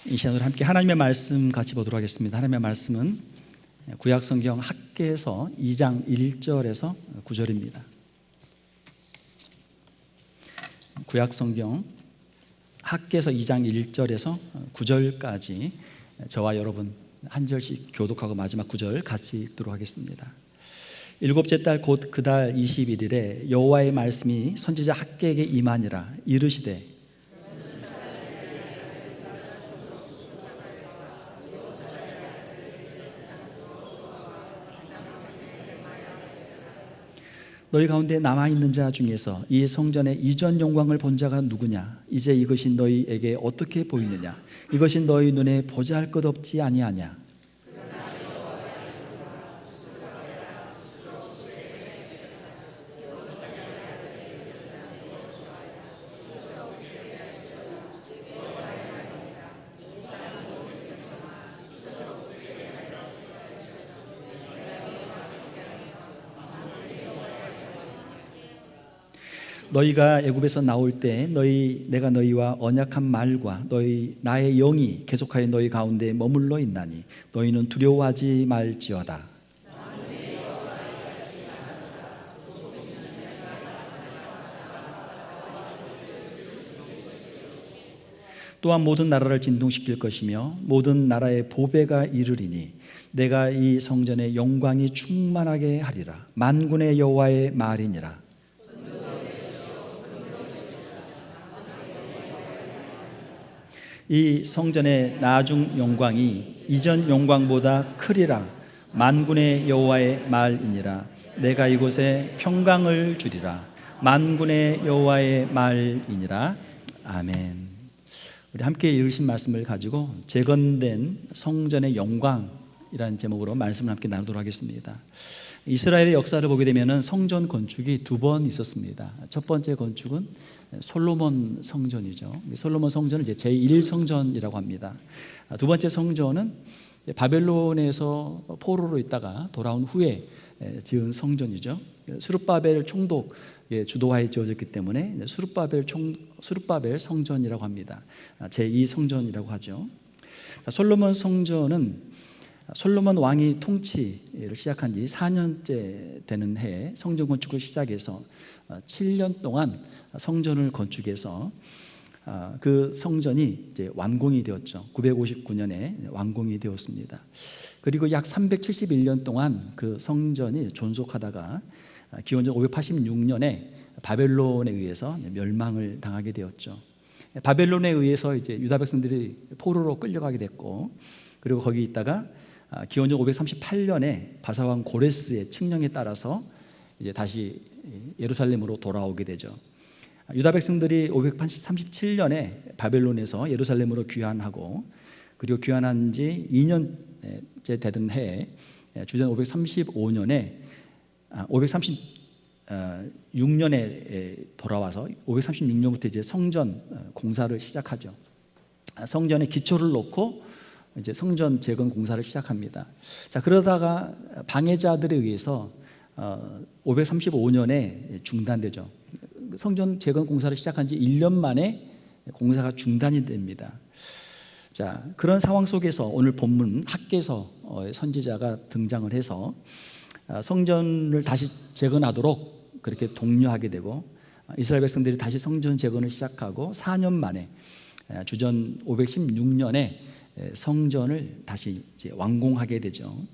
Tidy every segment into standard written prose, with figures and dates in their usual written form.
이 시간으로 함께 하나님의 말씀 같이 보도록 하겠습니다. 하나님의 말씀은 구약성경 학개서 2장 1절에서 9절입니다. 구약성경 학개서 2장 1절에서 9절까지 저와 여러분 한 절씩 교독하고 마지막 9절 같이 읽도록 하겠습니다. 일곱째 달 곧 그 달 21일에 여호와의 말씀이 선지자 학개에게 임하니라. 이르시되 너희 가운데 남아있는 자 중에서 이 성전의 이전 영광을 본 자가 누구냐? 이제 이것이 너희에게 어떻게 보이느냐? 이것이 너희 눈에 보잘것없지 아니하냐? 너희가 애굽에서 나올 때 내가 너희와 언약한 말과 나의 영이 계속하여 너희 가운데 머물러 있나니 너희는 두려워하지 말지어다. 또한 모든 나라를 진동시킬 것이며 모든 나라의 보배가 이르리니 내가 이 성전의 영광이 충만하게 하리라. 만군의 여호와의 말이니라. 이 성전의 나중 영광이 이전 영광보다 크리라. 만군의 여호와의 말이니라. 내가 이곳에 평강을 주리라. 만군의 여호와의 말이니라. 아멘. 우리 함께 읽으신 말씀을 가지고 재건된 성전의 영광이라는 제목으로 말씀을 함께 나누도록 하겠습니다. 이스라엘의 역사를 보게 되면 성전 건축이 두 번 있었습니다. 첫 번째 건축은 솔로몬 성전이죠. 솔로몬 성전을 이제 제1성전이라고 합니다. 두 번째 성전은 바벨론에서 포로로 있다가 돌아온 후에 지은 성전이죠. 스룹바벨 총독 주도하에 지어졌기 때문에 스룹바벨 성전이라고 합니다. 제2성전이라고 하죠. 솔로몬 성전은 솔로몬 왕이 통치를 시작한 지 4년째 되는 해에 성전 건축을 시작해서 7년 동안 성전을 건축해서 그 성전이 이제 완공이 되었죠. 959년에 완공이 되었습니다. 그리고 약 371년 동안 그 성전이 존속하다가 기원전 586년에 바벨론에 의해서 멸망을 당하게 되었죠. 바벨론에 의해서 이제 유다 백성들이 포로로 끌려가게 됐고, 그리고 거기 있다가 기원전 538년에 바사왕 고레스의 칙령에 따라서 이제 다시 예루살렘으로 돌아오게 되죠. 유다 백성들이 537년에 바벨론에서 예루살렘으로 귀환하고, 그리고 귀환한 지 2년째 되던 해에 주전 536년에 돌아와서 536년부터 이제 성전 공사를 시작하죠. 성전의 기초를 놓고 이제 성전 재건 공사를 시작합니다. 자, 그러다가 방해자들에 의해서 535년에 중단되죠. 성전 재건 공사를 시작한 지 1년 만에 공사가 중단이 됩니다. 자, 그런 상황 속에서 오늘 본문 학개서 선지자가 등장을 해서 성전을 다시 재건하도록 그렇게 독려하게 되고, 이스라엘 백성들이 다시 성전 재건을 시작하고 4년 만에 주전 516년에 성전을 다시 이제 완공하게 되죠.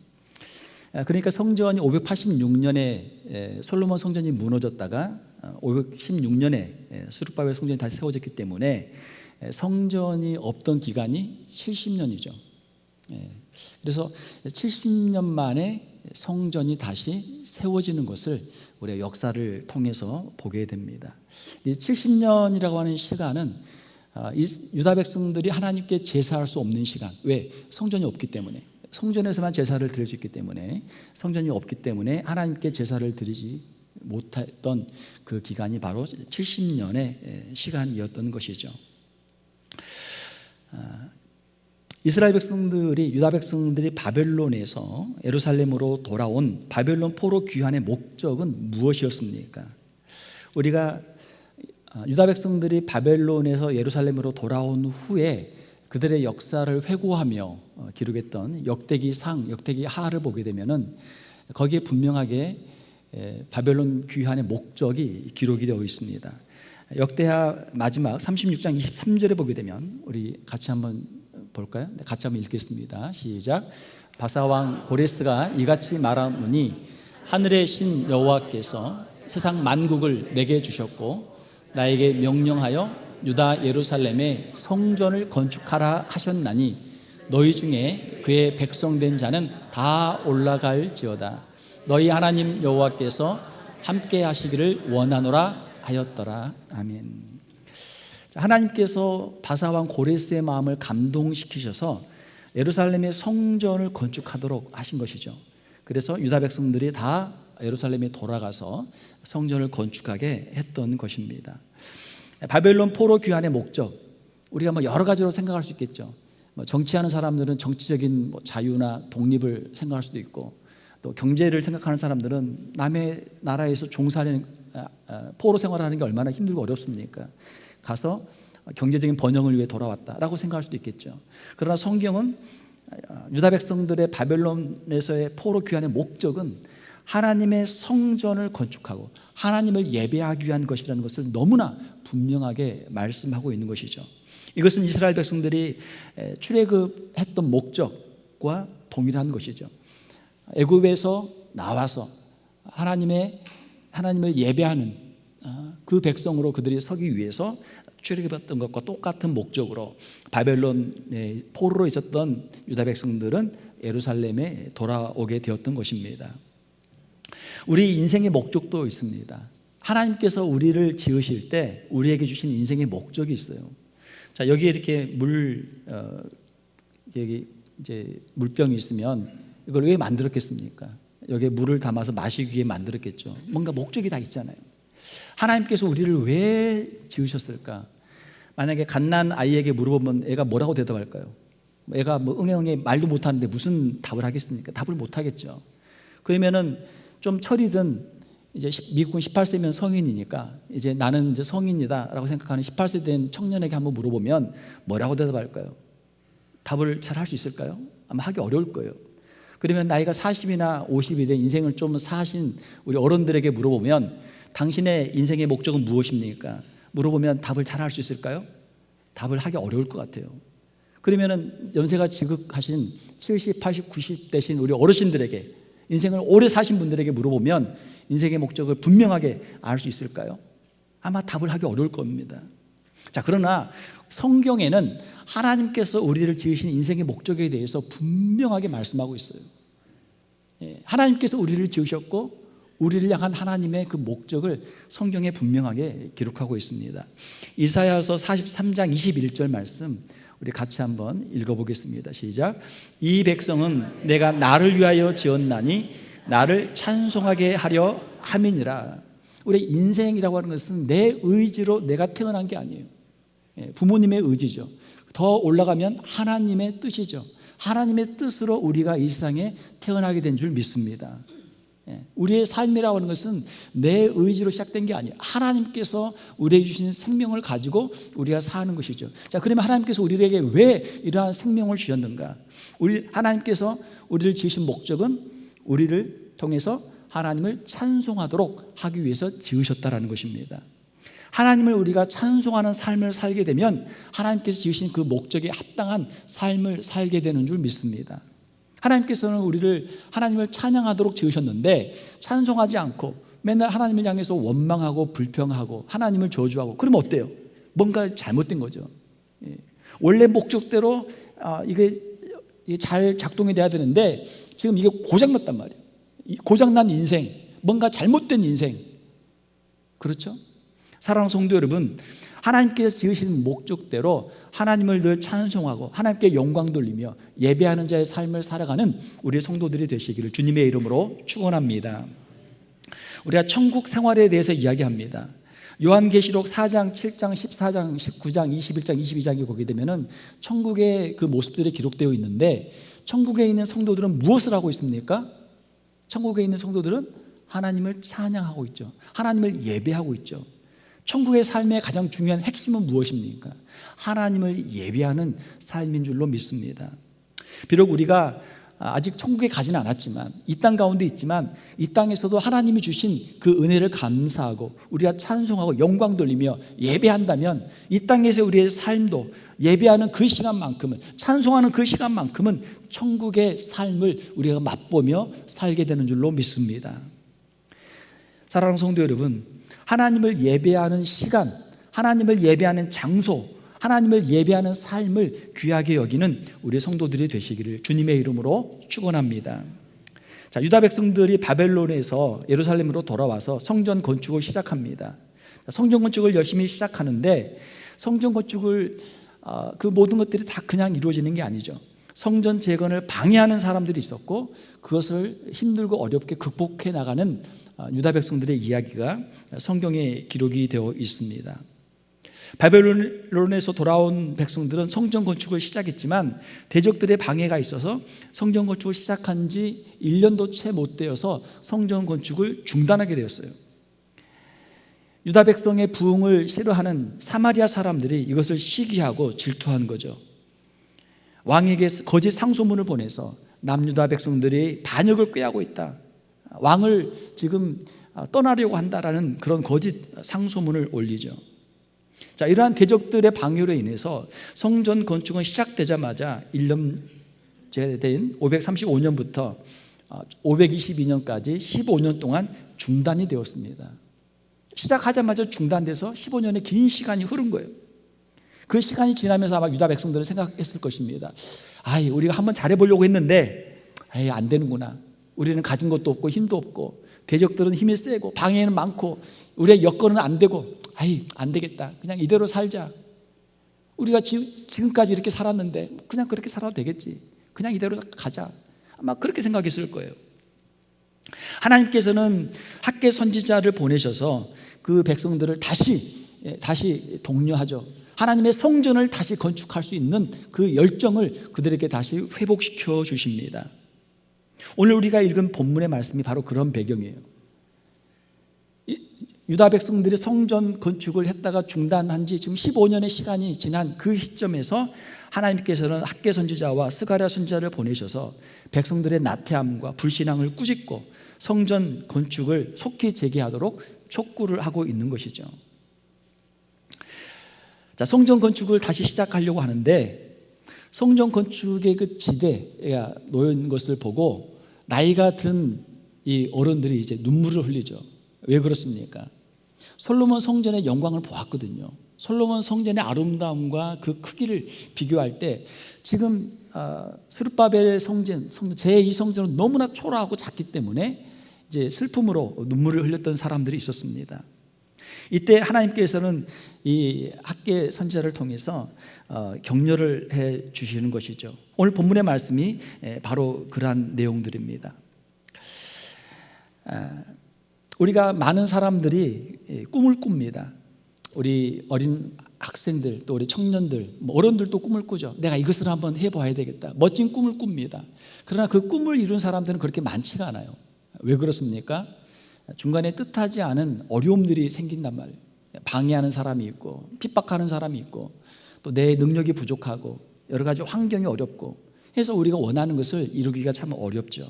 그러니까 성전이 586년에 솔로몬 성전이 무너졌다가 516년에 스룹바벨 성전이 다시 세워졌기 때문에 성전이 없던 기간이 70년이죠. 그래서 70년 만에 성전이 다시 세워지는 것을 우리가 역사를 통해서 보게 됩니다. 이 70년이라고 하는 시간은 유다 백성들이 하나님께 제사할 수 없는 시간. 왜? 성전이 없기 때문에. 성전에서만 제사를 드릴 수 있기 때문에, 성전이 없기 때문에 하나님께 제사를 드리지 못했던 그 기간이 바로 70년의 시간이었던 것이죠. 이스라엘 백성들이, 유다 백성들이 바벨론에서 예루살렘으로 돌아온 바벨론 포로 귀환의 목적은 무엇이었습니까? 우리가 유다 백성들이 바벨론에서 예루살렘으로 돌아온 후에 그들의 역사를 회고하며 기록했던 역대기상, 역대기하를 보게 되면은 거기에 분명하게 바벨론 귀환의 목적이 기록이 되어 있습니다. 역대하 마지막 36장 23절에 보게 되면 우리 같이 한번 볼까요? 네, 같이 한번 읽겠습니다. 시작. 바사왕 고레스가 이같이 말하노니 하늘의 신 여호와께서 세상 만국을 내게 주셨고 나에게 명령하여 유다 예루살렘에 성전을 건축하라 하셨나니 너희 중에 그의 백성된 자는 다 올라갈지어다. 너희 하나님 여호와께서 함께 하시기를 원하노라 하였더라. 아멘. 하나님께서 바사왕 고레스의 마음을 감동시키셔서 예루살렘의 성전을 건축하도록 하신 것이죠. 그래서 유다 백성들이 다 예루살렘에 돌아가서 성전을 건축하게 했던 것입니다. 바벨론 포로 귀환의 목적, 우리가 여러 가지로 생각할 수 있겠죠. 정치하는 사람들은 정치적인 자유나 독립을 생각할 수도 있고, 또 경제를 생각하는 사람들은 남의 나라에서 종사하는 포로 생활하는 게 얼마나 힘들고 어렵습니까? 가서 경제적인 번영을 위해 돌아왔다라고 생각할 수도 있겠죠. 그러나 성경은 유다 백성들의 바벨론에서의 포로 귀환의 목적은 하나님의 성전을 건축하고 하나님을 예배하기 위한 것이라는 것을 너무나 분명하게 말씀하고 있는 것이죠. 이것은 이스라엘 백성들이 출애굽했던 목적과 동일한 것이죠. 애굽에서 나와서 하나님을 예배하는 그 백성으로 그들이 서기 위해서 출애굽했던 것과 똑같은 목적으로 바벨론의 포로로 있었던 유다 백성들은 예루살렘에 돌아오게 되었던 것입니다. 우리 인생의 목적도 있습니다. 하나님께서 우리를 지으실 때 우리에게 주신 인생의 목적이 있어요. 자, 여기에 이렇게 여기 이제 물병이 있으면 이걸 왜 만들었겠습니까? 여기에 물을 담아서 마시기 위해 만들었겠죠. 뭔가 목적이 다 있잖아요. 하나님께서 우리를 왜 지으셨을까? 만약에 갓난 아이에게 물어보면 애가 뭐라고 대답할까요? 애가 응애 말도 못하는데 무슨 답을 하겠습니까? 답을 못하겠죠. 그러면은 좀 철이든 이제 미국은 18세면 성인이니까 이제 나는 이제 성인이다라고 생각하는 18세 된 청년에게 한번 물어보면 뭐라고 대답할까요? 답을 잘 할 수 있을까요? 아마 하기 어려울 거예요. 그러면 나이가 40이나 50이 된 인생을 좀 사신 우리 어른들에게 물어보면 당신의 인생의 목적은 무엇입니까? 물어보면 답을 잘 할 수 있을까요? 답을 하기 어려울 것 같아요. 그러면은 연세가 지극하신 70, 80, 90 되신 우리 어르신들에게, 인생을 오래 사신 분들에게 물어보면 인생의 목적을 분명하게 알 수 있을까요? 아마 답을 하기 어려울 겁니다. 자, 그러나 성경에는 하나님께서 우리를 지으신 인생의 목적에 대해서 분명하게 말씀하고 있어요. 하나님께서 우리를 지으셨고 우리를 향한 하나님의 그 목적을 성경에 분명하게 기록하고 있습니다. 이사야서 43장 21절 말씀 우리 같이 한번 읽어보겠습니다. 시작. 이 백성은 내가 나를 위하여 지었나니 나를 찬송하게 하려 함이니라. 우리 인생이라고 하는 것은 내 의지로 내가 태어난 게 아니에요. 부모님의 의지죠. 더 올라가면 하나님의 뜻이죠. 하나님의 뜻으로 우리가 이 세상에 태어나게 된 줄 믿습니다. 우리의 삶이라고 하는 것은 내 의지로 시작된 게 아니에요. 하나님께서 우리에게 주신 생명을 가지고 우리가 사는 것이죠. 자, 그러면 하나님께서 우리에게 왜 이러한 생명을 주셨는가? 하나님께서 우리를 지으신 목적은 우리를 통해서 하나님을 찬송하도록 하기 위해서 지으셨다라는 것입니다. 하나님을 우리가 찬송하는 삶을 살게 되면 하나님께서 지으신 그 목적에 합당한 삶을 살게 되는 줄 믿습니다. 하나님께서는 우리를 하나님을 찬양하도록 지으셨는데 찬송하지 않고 맨날 하나님을 향해서 원망하고 불평하고 하나님을 저주하고 그러면 어때요? 뭔가 잘못된 거죠. 원래 목적대로 이게 잘 작동이 돼야 되는데 지금 이게 고장났단 말이에요. 고장난 인생, 뭔가 잘못된 인생. 그렇죠? 사랑하는 성도 여러분, 하나님께서 지으신 목적대로 하나님을 늘 찬송하고 하나님께 영광 돌리며 예배하는 자의 삶을 살아가는 우리의 성도들이 되시기를 주님의 이름으로 축원합니다. 우리가 천국 생활에 대해서 이야기합니다. 요한계시록 4장, 7장, 14장, 19장, 21장, 22장에 보게 되면은 천국의 그 모습들이 기록되어 있는데 천국에 있는 성도들은 무엇을 하고 있습니까? 천국에 있는 성도들은 하나님을 찬양하고 있죠. 하나님을 예배하고 있죠. 천국의 삶의 가장 중요한 핵심은 무엇입니까? 하나님을 예배하는 삶인 줄로 믿습니다. 비록 우리가 아직 천국에 가지는 않았지만, 이 땅 가운데 있지만, 이 땅에서도 하나님이 주신 그 은혜를 감사하고 우리가 찬송하고 영광 돌리며 예배한다면, 이 땅에서 우리의 삶도 예배하는 그 시간만큼은, 찬송하는 그 시간만큼은 천국의 삶을 우리가 맛보며 살게 되는 줄로 믿습니다. 사랑하는 성도 여러분, 하나님을 예배하는 시간, 하나님을 예배하는 장소, 하나님을 예배하는 삶을 귀하게 여기는 우리 성도들이 되시기를 주님의 이름으로 축원합니다. 자, 유다 백성들이 바벨론에서 예루살렘으로 돌아와서 성전 건축을 시작합니다. 성전 건축을 열심히 시작하는데, 성전 건축을 그 모든 것들이 다 그냥 이루어지는 게 아니죠. 성전 재건을 방해하는 사람들이 있었고, 그것을 힘들고 어렵게 극복해 나가는 유다 백성들의 이야기가 성경에 기록이 되어 있습니다. 바벨론에서 돌아온 백성들은 성전 건축을 시작했지만 대적들의 방해가 있어서 성전 건축을 시작한 지 1년도 채 못 되어서 성전 건축을 중단하게 되었어요. 유다 백성의 부흥을 싫어하는 사마리아 사람들이 이것을 시기하고 질투한 거죠. 왕에게 거짓 상소문을 보내서 남유다 백성들이 반역을 꾀하고 있다, 왕을 지금 떠나려고 한다라는 그런 거짓 상소문을 올리죠. 자, 이러한 대적들의 방해로 인해서 성전 건축은 시작되자마자 1년째 된 535년부터 522년까지 15년 동안 중단이 되었습니다. 시작하자마자 중단돼서 15년의 긴 시간이 흐른 거예요. 그 시간이 지나면서 아마 유다 백성들은 생각했을 것입니다. 우리가 한번 잘해보려고 했는데 안 되는구나. 우리는 가진 것도 없고 힘도 없고, 대적들은 힘이 세고 방해는 많고, 우리의 여건은 안 되고, 안 되겠다, 그냥 이대로 살자. 우리가 지금까지 이렇게 살았는데 그냥 그렇게 살아도 되겠지, 그냥 이대로 가자. 아마 그렇게 생각했을 거예요. 하나님께서는 학개 선지자를 보내셔서 그 백성들을 다시 독려하죠. 하나님의 성전을 다시 건축할 수 있는 그 열정을 그들에게 다시 회복시켜 주십니다. 오늘 우리가 읽은 본문의 말씀이 바로 그런 배경이에요. 유다 백성들이 성전 건축을 했다가 중단한 지 지금 15년의 시간이 지난 그 시점에서 하나님께서는 학개 선지자와 스가랴 선지자를 보내셔서 백성들의 나태함과 불신앙을 꾸짖고 성전 건축을 속히 재개하도록 촉구를 하고 있는 것이죠. 자, 성전 건축을 다시 시작하려고 하는데, 성전 건축의 그 지대가 놓인 것을 보고 나이가 든 이 어른들이 이제 눈물을 흘리죠. 왜 그렇습니까? 솔로몬 성전의 영광을 보았거든요. 솔로몬 성전의 아름다움과 그 크기를 비교할 때 지금 스룹바벨의 성전 제2성전은 너무나 초라하고 작기 때문에 이제 슬픔으로 눈물을 흘렸던 사람들이 있었습니다. 이때 하나님께서는 이 학개 선지자를 통해서 격려를 해 주시는 것이죠. 오늘 본문의 말씀이 바로 그러한 내용들입니다. 우리가 많은 사람들이 꿈을 꿉니다. 우리 어린 학생들, 또 우리 청년들, 어른들도 꿈을 꾸죠. 내가 이것을 한번 해봐야 되겠다, 멋진 꿈을 꿉니다. 그러나 그 꿈을 이룬 사람들은 그렇게 많지가 않아요. 왜 그렇습니까? 중간에 뜻하지 않은 어려움들이 생긴단 말이에요. 방해하는 사람이 있고, 핍박하는 사람이 있고, 또 내 능력이 부족하고, 여러 가지 환경이 어렵고 해서 우리가 원하는 것을 이루기가 참 어렵죠.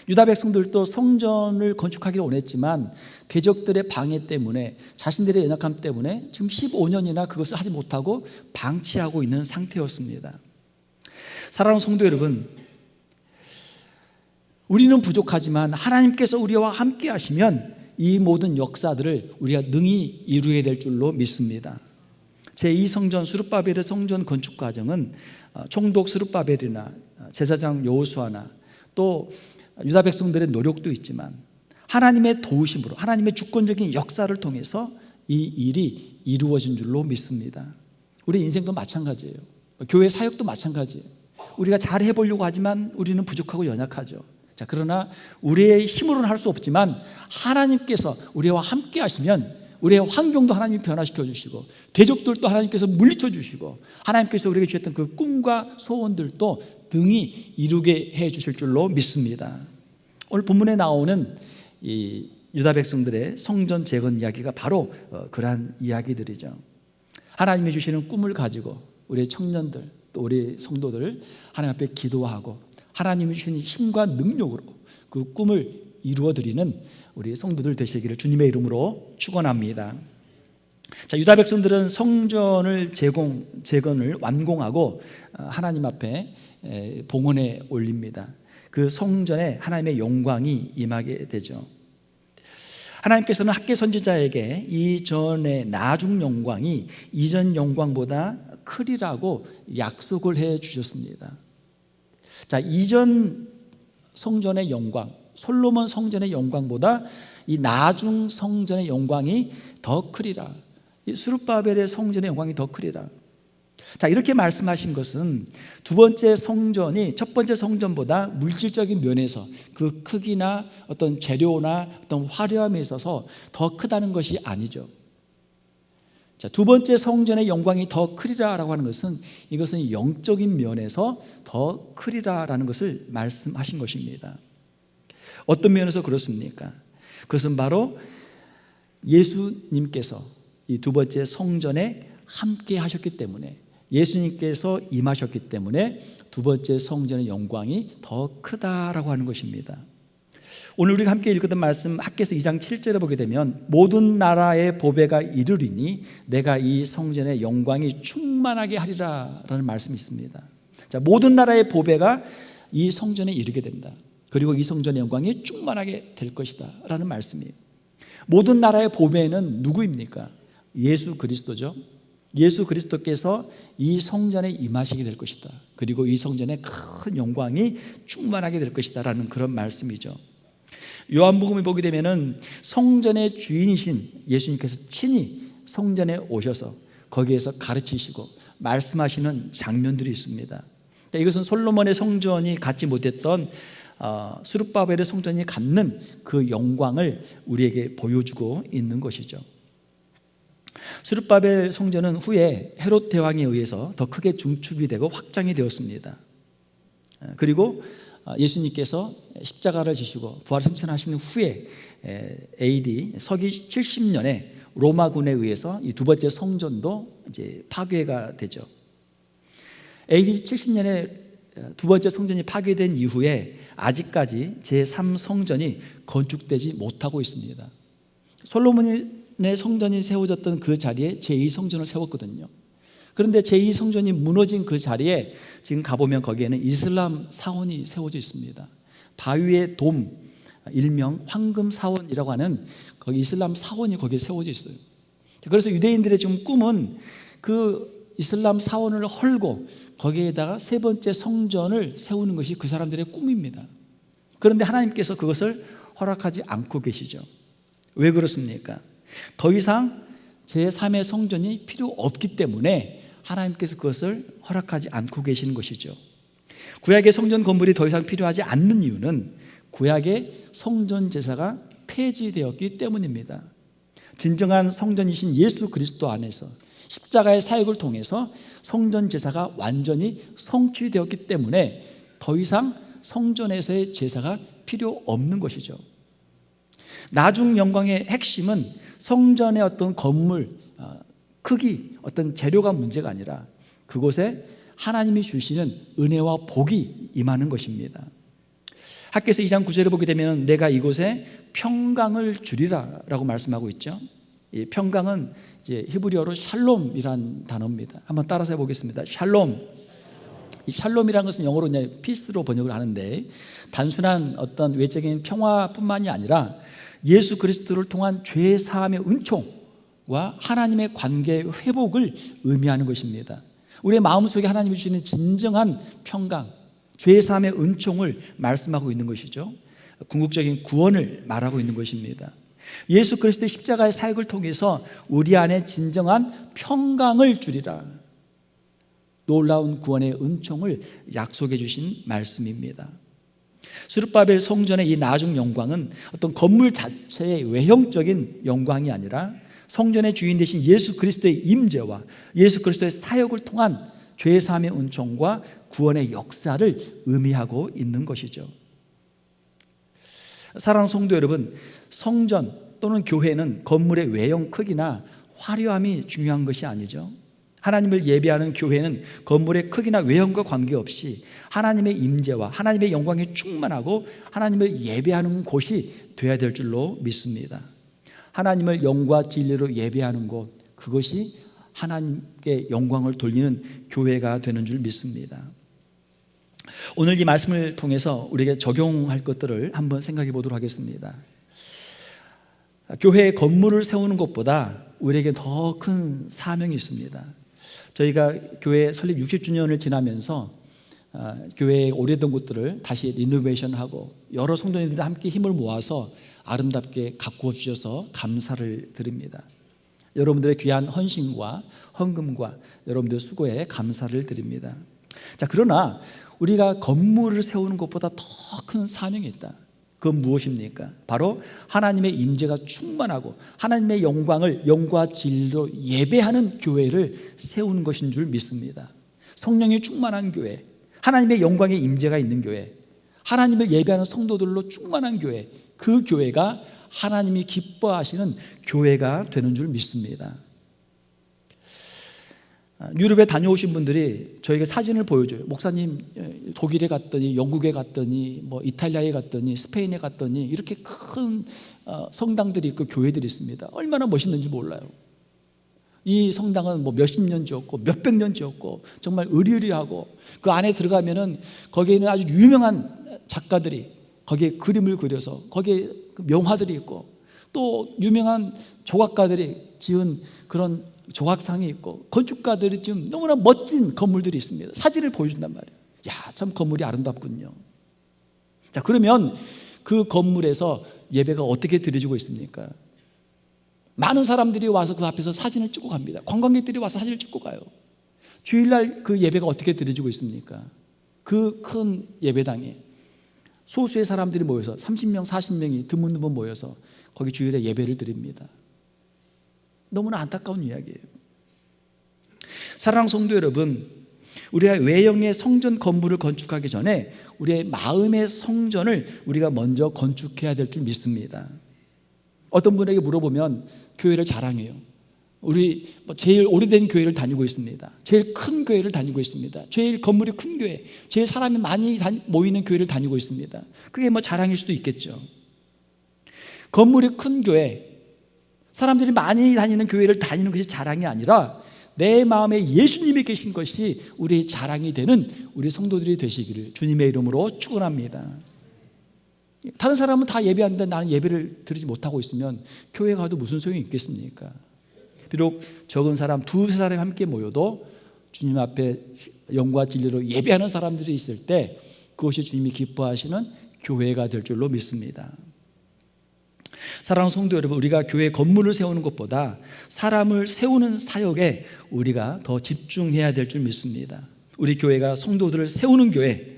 유다 백성들도 성전을 건축하기를 원했지만 대적들의 방해 때문에, 자신들의 연약함 때문에 지금 15년이나 그것을 하지 못하고 방치하고 있는 상태였습니다. 사랑하는 성도 여러분, 우리는 부족하지만 하나님께서 우리와 함께 하시면 이 모든 역사들을 우리가 능히 이루어야 될 줄로 믿습니다. 제2성전 스룹바벨의 성전 건축 과정은 총독 스룹바벨이나 제사장 여호수아나 또 유다 백성들의 노력도 있지만 하나님의 도우심으로, 하나님의 주권적인 역사를 통해서 이 일이 이루어진 줄로 믿습니다. 우리 인생도 마찬가지예요. 교회 사역도 마찬가지예요. 우리가 잘 해보려고 하지만 우리는 부족하고 연약하죠. 자, 그러나 우리의 힘으로는 할 수 없지만 하나님께서 우리와 함께 하시면 우리의 환경도 하나님이 변화시켜 주시고, 대적들도 하나님께서 물리쳐 주시고, 하나님께서 우리에게 주셨던 그 꿈과 소원들도 능히 이루게 해 주실 줄로 믿습니다. 오늘 본문에 나오는 이 유다 백성들의 성전 재건 이야기가 바로 그러한 이야기들이죠. 하나님이 주시는 꿈을 가지고 우리 청년들 또 우리 성도들 하나님 앞에 기도하고 하나님이 주시는 힘과 능력으로 그 꿈을 이루어드리는 우리 성도들 되시기를 주님의 이름으로 축원합니다. 자, 유다 백성들은 성전을 재건을 완공하고 하나님 앞에 봉헌에 올립니다. 그 성전에 하나님의 영광이 임하게 되죠. 하나님께서는 학개 선지자에게 이전의 나중 영광이 이전 영광보다 크리라고 약속을 해 주셨습니다. 자, 이전 성전의 영광, 솔로몬 성전의 영광보다 이 나중 성전의 영광이 더 크리라. 이 스룹바벨의 성전의 영광이 더 크리라. 자, 이렇게 말씀하신 것은 두 번째 성전이 첫 번째 성전보다 물질적인 면에서 그 크기나 어떤 재료나 어떤 화려함에 있어서 더 크다는 것이 아니죠. 자, 두 번째 성전의 영광이 더 크리라라고 하는 것은 이것은 영적인 면에서 더 크리라라는 것을 말씀하신 것입니다. 어떤 면에서 그렇습니까? 그것은 바로 예수님께서 이 두 번째 성전에 함께 하셨기 때문에, 예수님께서 임하셨기 때문에 두 번째 성전의 영광이 더 크다라고 하는 것입니다. 오늘 우리가 함께 읽었던 말씀 학개서 2장 7절에 보게 되면 모든 나라의 보배가 이르리니 내가 이 성전의 영광이 충만하게 하리라 라는 말씀이 있습니다. 자, 모든 나라의 보배가 이 성전에 이르게 된다. 그리고 이 성전의 영광이 충만하게 될 것이다 라는 말씀이에요. 모든 나라의 보배는 누구입니까? 예수 그리스도죠. 예수 그리스도께서 이 성전에 임하시게 될 것이다. 그리고 이 성전에 큰 영광이 충만하게 될 것이다 라는 그런 말씀이죠. 요한복음에 보게 되면은 성전의 주인이신 예수님께서 친히 성전에 오셔서 거기에서 가르치시고 말씀하시는 장면들이 있습니다. 이것은 솔로몬의 성전이 갖지 못했던 스룹바벨의 성전이 갖는 그 영광을 우리에게 보여주고 있는 것이죠. 스룹바벨 성전은 후에 헤롯 대왕에 의해서 더 크게 중축이 되고 확장이 되었습니다. 그리고 예수님께서 십자가를 지시고 부활 승천하신 후에 AD 서기 70년에 로마군에 의해서 이 두 번째 성전도 이제 파괴가 되죠. AD 70년에 두 번째 성전이 파괴된 이후에 아직까지 제3성전이 건축되지 못하고 있습니다. 솔로몬의 성전이 세워졌던 그 자리에 제2성전을 세웠거든요. 그런데 제2성전이 무너진 그 자리에 지금 가보면 거기에는 이슬람 사원이 세워져 있습니다. 바위의 돔, 일명 황금 사원이라고 하는 거기 이슬람 사원이 거기에 세워져 있어요. 그래서 유대인들의 지금 꿈은 그 이슬람 사원을 헐고 거기에다가 세 번째 성전을 세우는 것이 그 사람들의 꿈입니다. 그런데 하나님께서 그것을 허락하지 않고 계시죠. 왜 그렇습니까? 더 이상 제3의 성전이 필요 없기 때문에 하나님께서 그것을 허락하지 않고 계시는 것이죠. 구약의 성전 건물이 더 이상 필요하지 않는 이유는 구약의 성전 제사가 폐지되었기 때문입니다. 진정한 성전이신 예수 그리스도 안에서 십자가의 사역을 통해서 성전 제사가 완전히 성취되었기 때문에 더 이상 성전에서의 제사가 필요 없는 것이죠. 나중 영광의 핵심은 성전의 어떤 건물, 크기, 어떤 재료가 문제가 아니라 그곳에 하나님이 주시는 은혜와 복이 임하는 것입니다. 학개서 2장 9절에 보게 되면 내가 이곳에 평강을 주리라 라고 말씀하고 있죠. 이 평강은 이제 히브리어로 샬롬이란 단어입니다. 한번 따라서 해보겠습니다. 샬롬. 이 샬롬이라는 것은 영어로 이제 피스로 번역을 하는데 단순한 어떤 외적인 평화뿐만이 아니라 예수 그리스도를 통한 죄 사함의 은총과 하나님의 관계의 회복을 의미하는 것입니다. 우리의 마음속에 하나님이 주시는 진정한 평강, 죄 사함의 은총을 말씀하고 있는 것이죠. 궁극적인 구원을 말하고 있는 것입니다. 예수 그리스도의 십자가의 사역을 통해서 우리 안에 진정한 평강을 주리라. 놀라운 구원의 은총을 약속해 주신 말씀입니다. 스룹바벨 성전의 이 나중 영광은 어떤 건물 자체의 외형적인 영광이 아니라 성전의 주인 되신 예수 그리스도의 임재와 예수 그리스도의 사역을 통한 죄 사함의 은총과 구원의 역사를 의미하고 있는 것이죠. 사랑하는 성도 여러분, 성전 또는 교회는 건물의 외형 크기나 화려함이 중요한 것이 아니죠. 하나님을 예배하는 교회는 건물의 크기나 외형과 관계없이 하나님의 임재와 하나님의 영광이 충만하고 하나님을 예배하는 곳이 되어야 될 줄로 믿습니다. 하나님을 영과 진리로 예배하는 곳, 그것이 하나님께 영광을 돌리는 교회가 되는 줄 믿습니다. 오늘 이 말씀을 통해서 우리에게 적용할 것들을 한번 생각해 보도록 하겠습니다. 교회의 건물을 세우는 것보다 우리에게 더 큰 사명이 있습니다. 저희가 교회 설립 60주년을 지나면서 교회의 오래된 곳들을 다시 리노베이션하고 여러 성도님들이 함께 힘을 모아서 아름답게 가꾸어 주셔서 감사를 드립니다. 여러분들의 귀한 헌신과 헌금과 여러분들의 수고에 감사를 드립니다. 자, 그러나 우리가 건물을 세우는 것보다 더 큰 사명이 있다. 그건 무엇입니까? 바로 하나님의 임재가 충만하고 하나님의 영광을 영과 진리로 예배하는 교회를 세우는 것인 줄 믿습니다. 성령이 충만한 교회, 하나님의 영광의 임재가 있는 교회, 하나님을 예배하는 성도들로 충만한 교회, 그 교회가 하나님이 기뻐하시는 교회가 되는 줄 믿습니다. 유럽에 다녀오신 분들이 저에게 사진을 보여줘요. 목사님, 독일에 갔더니, 영국에 갔더니, 이탈리아에 갔더니, 스페인에 갔더니 이렇게 큰 성당들이 있고 교회들이 있습니다. 얼마나 멋있는지 몰라요. 이 성당은 몇십 년 지었고 몇백 년 지었고 정말 으리으리하고, 그 안에 들어가면은 거기에는 아주 유명한 작가들이 거기에 그림을 그려서 거기에 명화들이 있고, 또 유명한 조각가들이 지은 그런 조각상이 있고, 건축가들이 지금 너무나 멋진 건물들이 있습니다. 사진을 보여준단 말이에요. 야, 참 건물이 아름답군요. 자, 그러면 그 건물에서 예배가 어떻게 드려지고 있습니까? 많은 사람들이 와서 그 앞에서 사진을 찍고 갑니다. 관광객들이 와서 사진을 찍고 가요. 주일날 그 예배가 어떻게 드려지고 있습니까? 그 큰 예배당에 소수의 사람들이 모여서 30명, 40명이 드문드문 모여서 거기 주일에 예배를 드립니다. 너무나 안타까운 이야기예요. 사랑하는 성도 여러분, 우리가 외형의 성전 건물을 건축하기 전에 우리의 마음의 성전을 우리가 먼저 건축해야 될 줄 믿습니다. 어떤 분에게 물어보면 교회를 자랑해요. 우리 제일 오래된 교회를 다니고 있습니다. 제일 큰 교회를 다니고 있습니다. 제일 건물이 큰 교회, 제일 사람이 많이 모이는 교회를 다니고 있습니다. 그게 자랑일 수도 있겠죠. 건물이 큰 교회, 사람들이 많이 다니는 교회를 다니는 것이 자랑이 아니라 내 마음에 예수님이 계신 것이 우리의 자랑이 되는 우리 성도들이 되시기를 주님의 이름으로 축원합니다. 다른 사람은 다 예배하는데 나는 예배를 드리지 못하고 있으면 교회 가도 무슨 소용이 있겠습니까? 비록 적은 사람, 두세 사람이 함께 모여도 주님 앞에 영과 진리로 예배하는 사람들이 있을 때 그것이 주님이 기뻐하시는 교회가 될 줄로 믿습니다. 사랑하는 성도 여러분, 우리가 교회 건물을 세우는 것보다 사람을 세우는 사역에 우리가 더 집중해야 될 줄 믿습니다. 우리 교회가 성도들을 세우는 교회,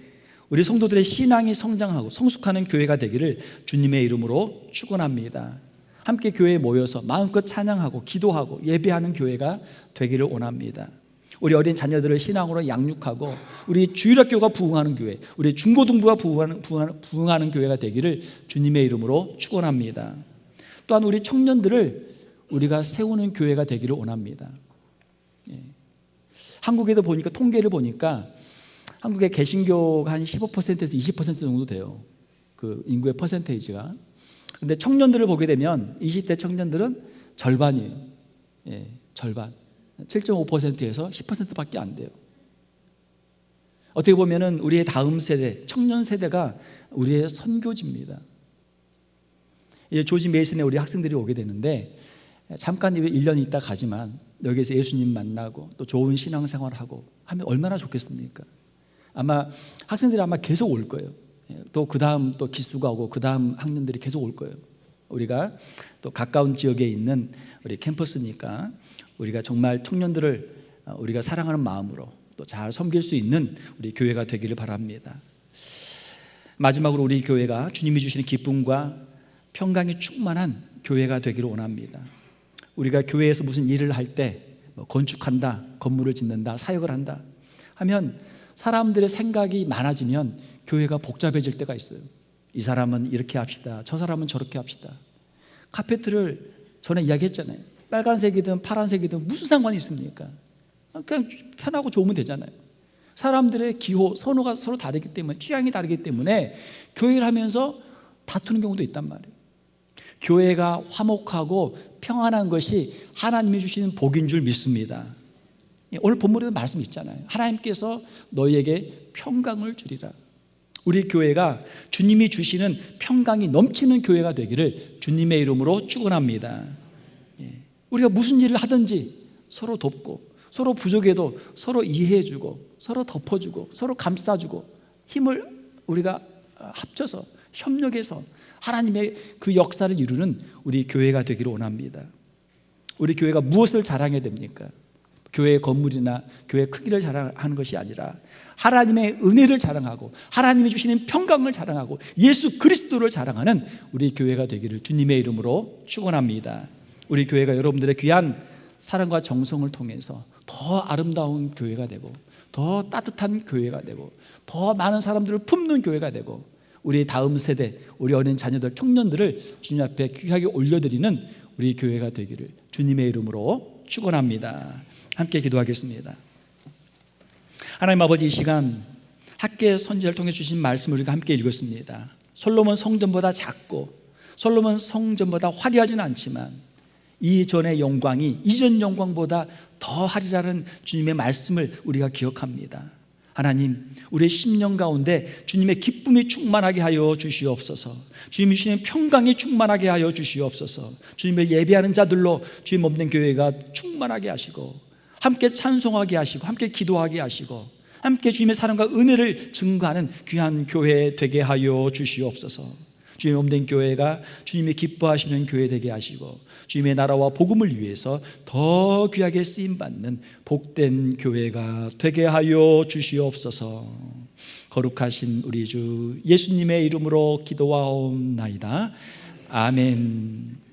우리 성도들의 신앙이 성장하고 성숙하는 교회가 되기를 주님의 이름으로 축원합니다. 함께 교회에 모여서 마음껏 찬양하고 기도하고 예배하는 교회가 되기를 원합니다. 우리 어린 자녀들을 신앙으로 양육하고 우리 주일학교가 부흥하는 교회, 우리 중고등부가 부흥하는 교회가 되기를 주님의 이름으로 축원합니다. 또한 우리 청년들을 우리가 세우는 교회가 되기를 원합니다. 한국에도 보니까 통계를 보니까 한국의 개신교가 한 15%에서 20% 정도 돼요. 그 인구의 퍼센테이지가. 근데 청년들을 보게 되면 20대 청년들은 절반이에요. 절반. 7.5%에서 10%밖에 안 돼요. 어떻게 보면은 우리의 다음 세대, 청년 세대가 우리의 선교지입니다. 조지 메이슨에 우리 학생들이 오게 되는데 잠깐 1년 있다 가지만 여기서 예수님 만나고 또 좋은 신앙생활하고 하면 얼마나 좋겠습니까? 아마 학생들이 계속 올 거예요. 또 그 다음 또 기수가 오고 그 다음 학년들이 계속 올 거예요. 우리가 또 가까운 지역에 있는 우리 캠퍼스니까 우리가 정말 청년들을 우리가 사랑하는 마음으로 또 잘 섬길 수 있는 우리 교회가 되기를 바랍니다. 마지막으로 우리 교회가 주님이 주시는 기쁨과 평강이 충만한 교회가 되기를 원합니다. 우리가 교회에서 무슨 일을 할 때 건축한다, 건물을 짓는다, 사역을 한다 하면 사람들의 생각이 많아지면 교회가 복잡해질 때가 있어요. 이 사람은 이렇게 합시다, 저 사람은 저렇게 합시다. 카페트를 전에 이야기했잖아요. 빨간색이든 파란색이든 무슨 상관이 있습니까? 그냥 편하고 좋으면 되잖아요. 사람들의 기호, 선호가 서로 다르기 때문에, 취향이 다르기 때문에 교회를 하면서 다투는 경우도 있단 말이에요. 교회가 화목하고 평안한 것이 하나님이 주시는 복인 줄 믿습니다. 오늘 본문에도 말씀 있잖아요. 하나님께서 너희에게 평강을 주리라. 우리 교회가 주님이 주시는 평강이 넘치는 교회가 되기를 주님의 이름으로 축원합니다. 우리가 무슨 일을 하든지 서로 돕고, 서로 부족해도 서로 이해해주고, 서로 덮어주고, 서로 감싸주고, 힘을 우리가 합쳐서 협력해서 하나님의 그 역사를 이루는 우리 교회가 되기를 원합니다. 우리 교회가 무엇을 자랑해야 됩니까? 교회 건물이나 교회 크기를 자랑하는 것이 아니라 하나님의 은혜를 자랑하고, 하나님이 주시는 평강을 자랑하고, 예수 그리스도를 자랑하는 우리 교회가 되기를 주님의 이름으로 축원합니다. 우리 교회가 여러분들의 귀한 사랑과 정성을 통해서 더 아름다운 교회가 되고, 더 따뜻한 교회가 되고, 더 많은 사람들을 품는 교회가 되고, 우리 다음 세대, 우리 어린 자녀들, 청년들을 주님 앞에 귀하게 올려드리는 우리 교회가 되기를 주님의 이름으로 축원합니다. 함께 기도하겠습니다. 하나님 아버지, 이 시간 학계 선지자를 통해 주신 말씀을 우리가 함께 읽었습니다. 솔로몬 성전보다 작고 솔로몬 성전보다 화려하지는 않지만 이전의 영광이 이전 영광보다 더하리라는 주님의 말씀을 우리가 기억합니다. 하나님, 우리의 심령 가운데 주님의 기쁨이 충만하게 하여 주시옵소서. 주님이 주시는 평강이 충만하게 하여 주시옵소서. 주님을 예배하는 자들로 주님 없는 교회가 충만하게 하시고, 함께 찬송하게 하시고, 함께 기도하게 하시고, 함께 주님의 사랑과 은혜를 증거하는 귀한 교회 되게 하여 주시옵소서. 주님 없는 교회가 주님이 기뻐하시는 교회 되게 하시고, 주님의 나라와 복음을 위해서 더 귀하게 쓰임받는 복된 교회가 되게 하여 주시옵소서. 거룩하신 우리 주 예수님의 이름으로 기도하옵나이다. 아멘.